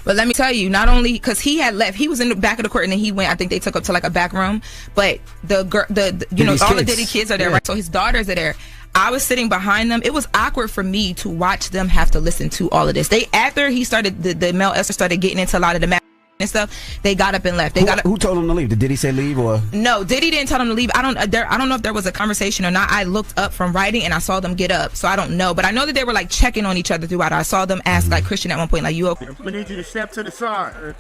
But let me tell you, not only because he had left, he was in the back of the court, and then he went. I think they took up to like a back room. But the you know, all the Diddy kids are there, right? So his daughters are there. I was sitting behind them. It was awkward for me to watch them have to listen to all of this. After he started, the male Esther started getting into a lot of the and stuff, they got up and left. Who told him to leave? Did Diddy say leave or? No, Diddy didn't tell them to leave. I don't know if there was a conversation or not. I looked up from writing and I saw them get up, so I don't know. But I know that they were like checking on each other throughout. I saw them ask like Christian at one point, like, "You okay?" We need you to step to the side.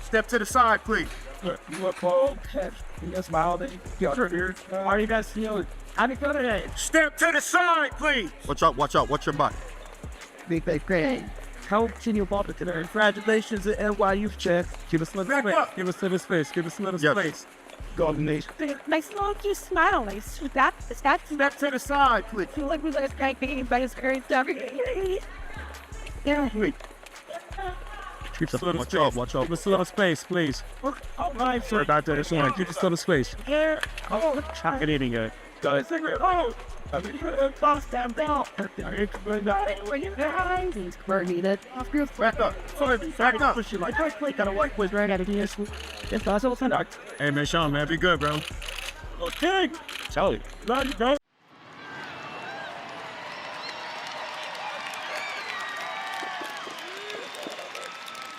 Step to the side, please. You look cold. You smile. Are you guys feeling? How do you feel today? Step to the side, please. Watch out, watch out. Watch your back. Big great. How can you bump it today? Congratulations at NYU, Chad. Give us a little space. Give us a little space. Give us a little space. Golden Nation. Nice little smile. Nice. That's step to the side, please. feel like we like great being by his great stuff. Yeah. Wait. Keep us a little space. Watch out. Give us a little space, please. Oh, nice. Sorry about that. Give us a little space. Here. Oh, Chuck it in here. Guys, oh. Boss down down. He's burning it. Back up. Back up. Gotta work with right out of here. It's also tonight. hey, man, Sean, man, be good, bro. Okay. Charlie. Love you, bro.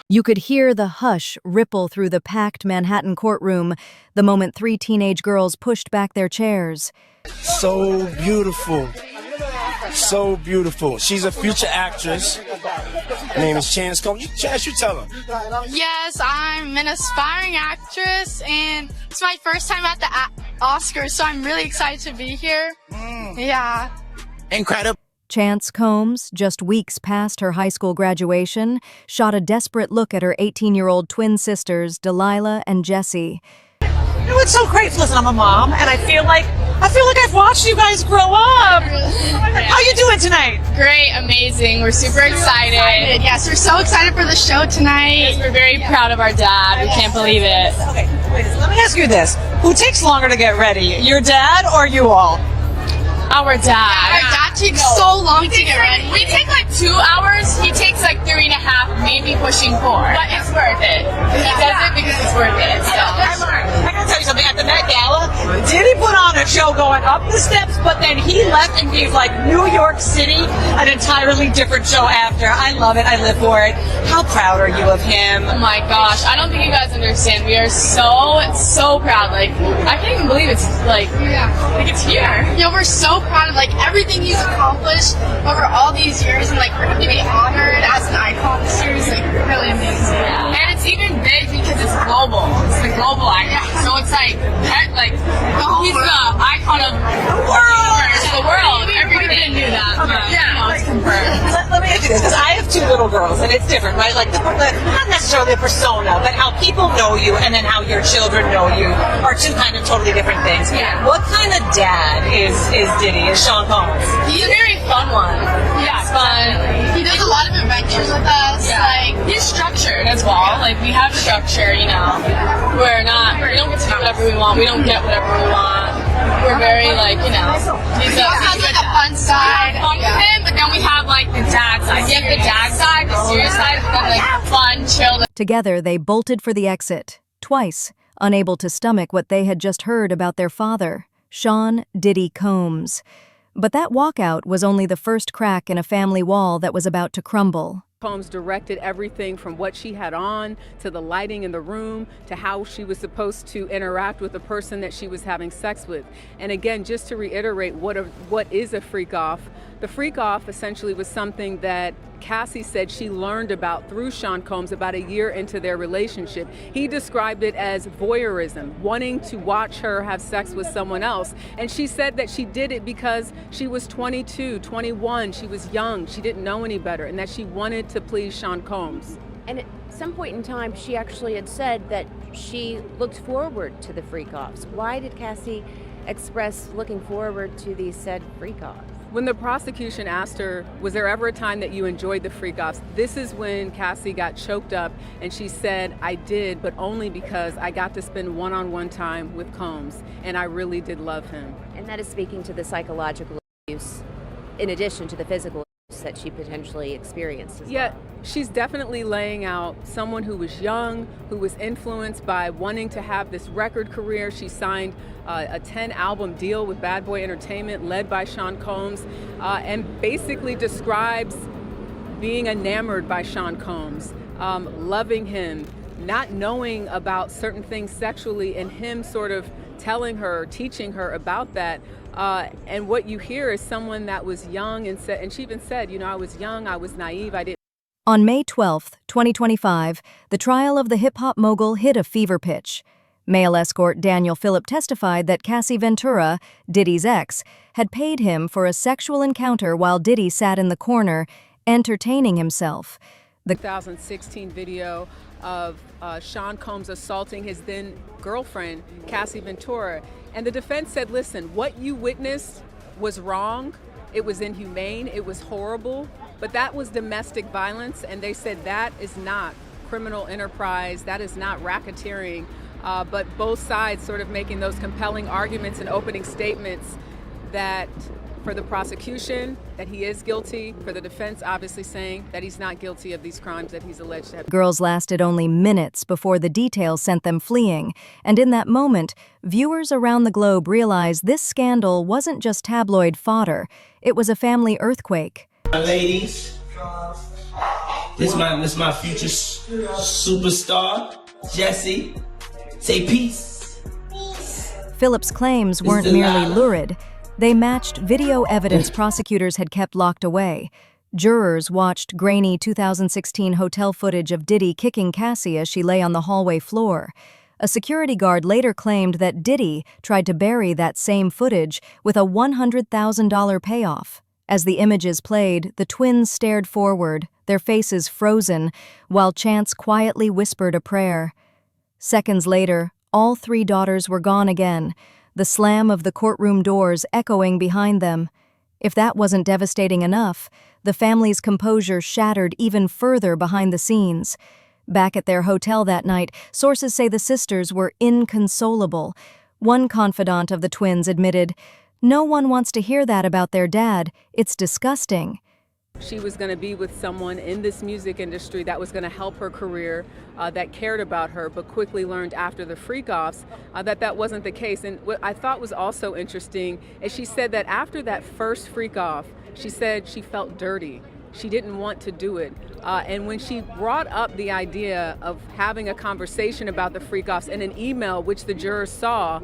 You could hear the hush ripple through the packed Manhattan courtroom the moment 3 teenage girls pushed back their chairs. So beautiful. So beautiful. She's a future actress. Her name is Chance Combs. Chance, you tell her. Yes, I'm an aspiring actress, and it's my first time at the Oscars, so I'm really excited to be here. Yeah. Incredible. Chance Combs, just weeks past her high school graduation, shot a desperate look at her 18-year-old twin sisters, Delilah and Jessie. You know, it's so great. Listen, I'm a mom, and I feel like I've watched you guys grow up. How you doing tonight? Great, amazing. We're super excited. Yes, we're so excited for the show tonight. Yes, we're very proud of our dad. We can't believe it. Okay, wait, let me ask you this. Who takes longer to get ready, your dad or you all? Our dad. Yeah, our dad takes so long to get ready. We take like 2 hours. He takes like 3.5, maybe pushing 4. But it's worth it. He does it because it's worth it. So. I gotta tell you something. At the Met Gala, Diddy put on a show going up the steps, but then he left and gave like New York City an entirely different show after. I love it. I live for it. How proud are you of him? Oh my gosh. I don't think you guys understand. We are so proud. Like, I can't even believe it's like it's here. Yeah, we're so proud of like everything he's accomplished over all these years, and like for him to be honored as an icon this year is like really amazing. Yeah. And it's even big because it's global. It's the global icon. So it's like he's the icon of the world. Everybody knew that. It's confirmed. Let me ask you this, because I have 2 little girls, and it's different, right? Like not necessarily the persona, but how people know you and then how your children know you are 2 kind of totally different things. Yeah. What kind of dad is Diddy? Is Sean Combs? He's a very fun one. Yeah, fun. He does a lot of adventures with us. Yeah. Like, he's structured as well. Like, we have structure, you know. We don't get to do whatever we want. We don't get whatever we want. We're very, like, you know. He has like a fun side. Fun with him, but then we have like the dad side. You have the dad side, the serious side, but then like fun, chill. Together, they bolted for the exit, twice, unable to stomach what they had just heard about their father, Sean Diddy Combs. But that walkout was only the first crack in a family wall that was about to crumble. Combs directed everything from what she had on to the lighting in the room to how she was supposed to interact with the person that she was having sex with. And again, just to reiterate what is a freak off, the freak off essentially was something that Cassie said she learned about through Sean Combs about a year into their relationship. He described it as voyeurism, wanting to watch her have sex with someone else. And she said that she did it because she was 22, 21, she was young, she didn't know any better, and that she wanted to please Sean Combs. And at some point in time, she actually had said that she looked forward to the freak-offs. Why did Cassie express looking forward to these said freak-offs? When the prosecution asked her, was there ever a time that you enjoyed the freak-offs? This is when Cassie got choked up and she said, I did, but only because I got to spend one-on-one time with Combs, and I really did love him. And that is speaking to the psychological abuse in addition to the physical. that she potentially experienced as Yeah, well. she's definitely laying out someone who was young, who was influenced by wanting to have this record career. She signed a 10-album deal with Bad Boy Entertainment, led by Sean Combs, and basically describes being enamored by Sean Combs, loving him, not knowing about certain things sexually, and him sort of telling her, teaching her about that. And what you hear is someone that was young and she even said, you know, I was young, I was naive, I didn't. On May 12, 2025, the trial of the hip-hop mogul hit a fever pitch. Male escort Daniel Phillip testified that Cassie Ventura, Diddy's ex, had paid him for a sexual encounter while Diddy sat in the corner, entertaining himself. The 2016 video of Sean Combs assaulting his then girlfriend, Cassie Ventura. And the defense said, listen, what you witnessed was wrong, it was inhumane, it was horrible, but that was domestic violence, and they said that is not criminal enterprise, that is not racketeering, but both sides sort of making those compelling arguments and opening statements that for the prosecution, that he is guilty, for the defense obviously saying that he's not guilty of these crimes that he's alleged to have. Girls lasted only minutes before the details sent them fleeing, and in that moment, viewers around the globe realized this scandal wasn't just tabloid fodder, it was a family earthquake. Ladies, this is my future superstar, Jessie. Say peace. Phillip's claims weren't merely lurid. They matched video evidence prosecutors had kept locked away. Jurors watched grainy 2016 hotel footage of Diddy kicking Cassie as she lay on the hallway floor. A security guard later claimed that Diddy tried to bury that same footage with a $100,000 payoff. As the images played, the twins stared forward, their faces frozen, while Chance quietly whispered a prayer. Seconds later, all three daughters were gone again, the slam of the courtroom doors echoing behind them. If that wasn't devastating enough, the family's composure shattered even further behind the scenes. Back at their hotel that night, sources say the sisters were inconsolable. One confidant of the twins admitted, "No one wants to hear that about their dad. It's disgusting." She was going to be with someone in this music industry that was going to help her career, that cared about her, but quickly learned after the freak-offs that wasn't the case. And what I thought was also interesting is she said that after that first freak-off, she said she felt dirty. She didn't want to do it. And when she brought up the idea of having a conversation about the freak-offs in an email, which the jurors saw,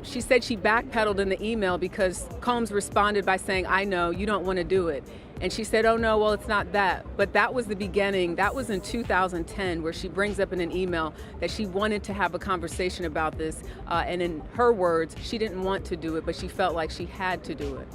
she said she backpedaled in the email because Combs responded by saying, "I know, you don't want to do it." And she said, "Oh no, well, it's not that." But that was the beginning. That was in 2010, where she brings up in an email that she wanted to have a conversation about this. And in her words, she didn't want to do it, but she felt like she had to do it.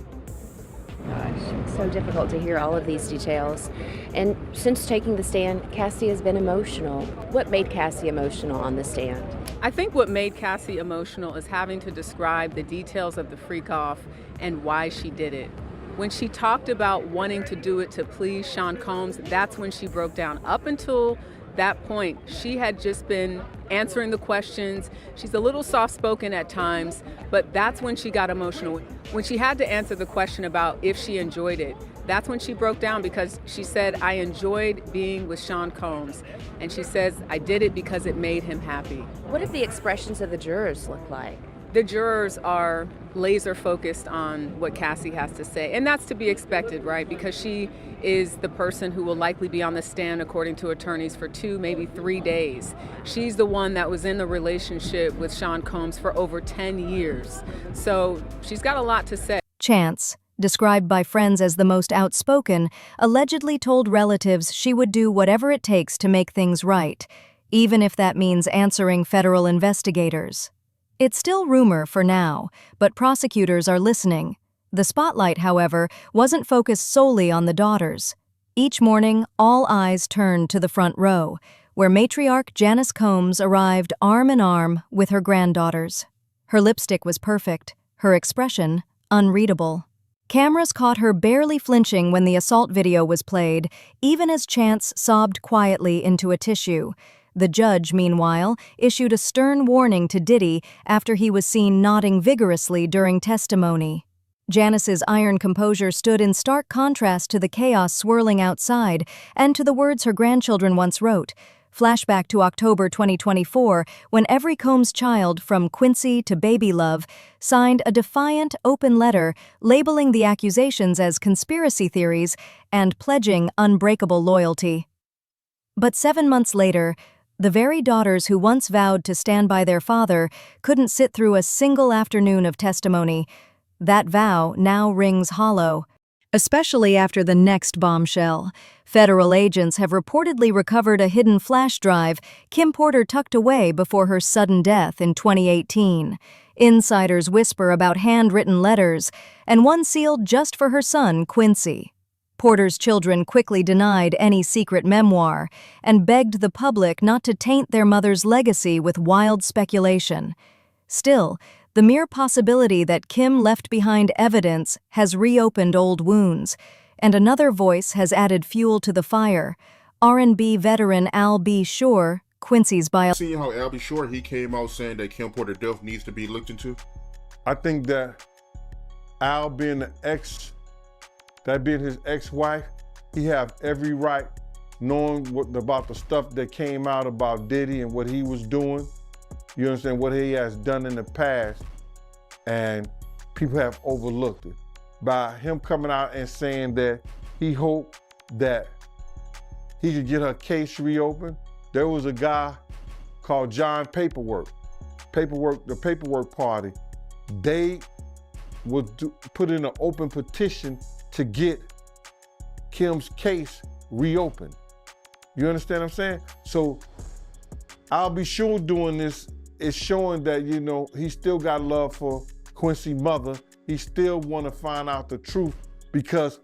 Gosh, it's so difficult to hear all of these details. And since taking the stand, Cassie has been emotional. What made Cassie emotional on the stand? I think what made Cassie emotional is having to describe the details of the freak-off and why she did it. When she talked about wanting to do it to please Sean Combs, that's when she broke down. Up until that point, she had just been answering the questions. She's a little soft-spoken at times, but that's when she got emotional. When she had to answer the question about if she enjoyed it, that's when she broke down, because she said, "I enjoyed being with Sean Combs." And she says, "I did it because it made him happy." What did the expressions of the jurors look like? The jurors are laser focused on what Cassie has to say. And that's to be expected, right? Because she is the person who will likely be on the stand, according to attorneys, for 2, maybe 3 days. She's the one that was in the relationship with Sean Combs for over 10 years. So she's got a lot to say. Chance, described by friends as the most outspoken, allegedly told relatives she would do whatever it takes to make things right, even if that means answering federal investigators. It's still rumor for now, but prosecutors are listening. The spotlight, however, wasn't focused solely on the daughters. Each morning, all eyes turned to the front row, where matriarch Janice Combs arrived arm in arm with her granddaughters. Her lipstick was perfect, her expression unreadable. Cameras caught her barely flinching when the assault video was played, even as Chance sobbed quietly into a tissue. The judge, meanwhile, issued a stern warning to Diddy after he was seen nodding vigorously during testimony. Janice's iron composure stood in stark contrast to the chaos swirling outside and to the words her grandchildren once wrote. Flashback to October 2024, when every Combs child, from Quincy to Baby Love, signed a defiant, open letter labeling the accusations as conspiracy theories and pledging unbreakable loyalty. But 7 months later, the very daughters who once vowed to stand by their father couldn't sit through a single afternoon of testimony. That vow now rings hollow. Especially after the next bombshell. Federal agents have reportedly recovered a hidden flash drive Kim Porter tucked away before her sudden death in 2018. Insiders whisper about handwritten letters, and one sealed just for her son, Quincy. Porter's children quickly denied any secret memoir and begged the public not to taint their mother's legacy with wild speculation. Still, the mere possibility that Kim left behind evidence has reopened old wounds, and another voice has added fuel to the fire. R&B veteran Al B. Shore, Quincy's Seeing how Al B. Shore, he came out saying that Kim Porter death needs to be looked into? I think that Al being being his ex-wife, he have every right knowing about the stuff that came out about Diddy and what he was doing. You understand what he has done in the past, and people have overlooked it. By him coming out and saying that he hoped that he could get her case reopened, there was a guy called John the Paperwork Party. They would put in an open petition to get Kim's case reopened. You understand what I'm saying? So I'll be sure doing this is showing that, you know, he still got love for Quincy's mother. He still want to find out the truth because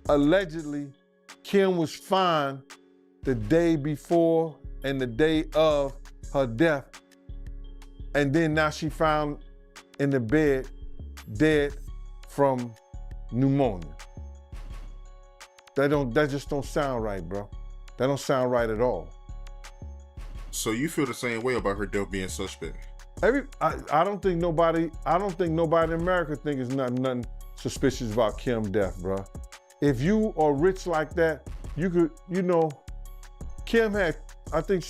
allegedly Kim was fine the day before and the day of her death. And then now she found in the bed dead from pneumonia. That just don't sound right, bro. That don't sound right at all. So you feel the same way about her death being suspect? I don't think nobody in America thinks it's nothing suspicious about Kim's death, bro. If you are rich like that, you could, you know, Kim had, I think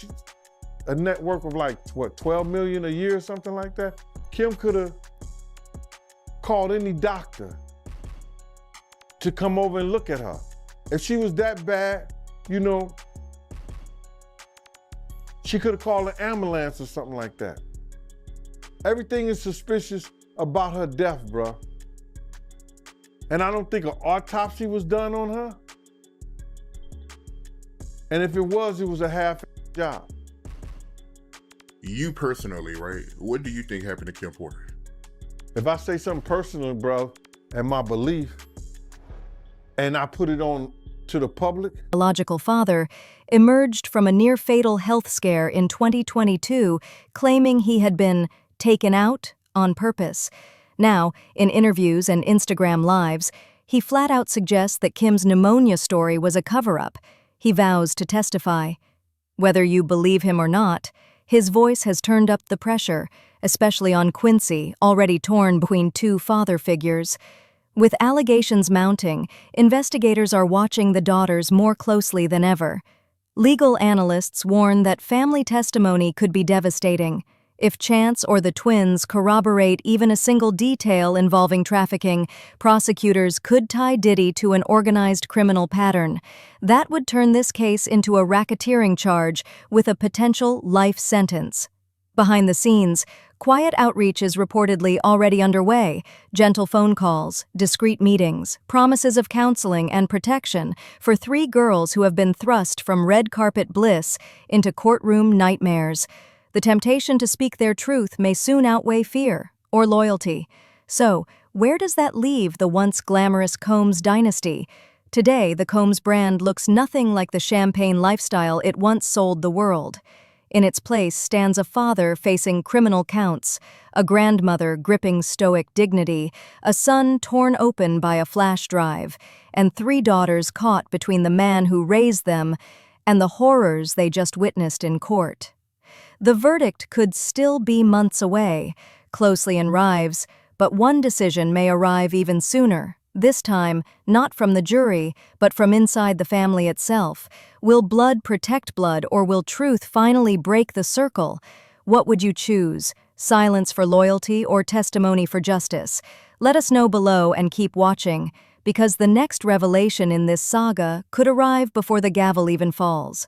a net worth of like, what, 12 million a year or something like that? Kim could have called any doctor to come over and look at her. If she was that bad, you know, she could have called an ambulance or something like that. Everything is suspicious about her death, bro. And I don't think an autopsy was done on her. And if it was a half job. You personally, right? What do you think happened to Kim Porter? If I say something personal, bro, and my belief, and I put it on to the public. Biological father emerged from a near-fatal health scare in 2022, claiming he had been taken out on purpose. Now, in interviews and Instagram lives, he flat out suggests that Kim's pneumonia story was a cover-up. He vows to testify. Whether you believe him or not, his voice has turned up the pressure, especially on Quincy, already torn between two father figures. With allegations mounting, investigators are watching the daughters more closely than ever. Legal analysts warn that family testimony could be devastating. If Chance or the twins corroborate even a single detail involving trafficking, prosecutors could tie Diddy to an organized criminal pattern. That would turn this case into a racketeering charge with a potential life sentence. Behind the scenes, quiet outreach is reportedly already underway. Gentle phone calls, discreet meetings, promises of counseling and protection for 3 girls who have been thrust from red carpet bliss into courtroom nightmares. The temptation to speak their truth may soon outweigh fear or loyalty. So, where does that leave the once glamorous Combs dynasty? Today, the Combs brand looks nothing like the champagne lifestyle it once sold the world. In its place stands a father facing criminal counts, a grandmother gripping stoic dignity, a son torn open by a flash drive, and 3 daughters caught between the man who raised them and the horrors they just witnessed in court. The verdict could still be months away, closely in Rives, but one decision may arrive even sooner. This time, not from the jury, but from inside the family itself. Will blood protect blood, or will truth finally break the circle? What would you choose? Silence for loyalty or testimony for justice? Let us know below and keep watching, because the next revelation in this saga could arrive before the gavel even falls.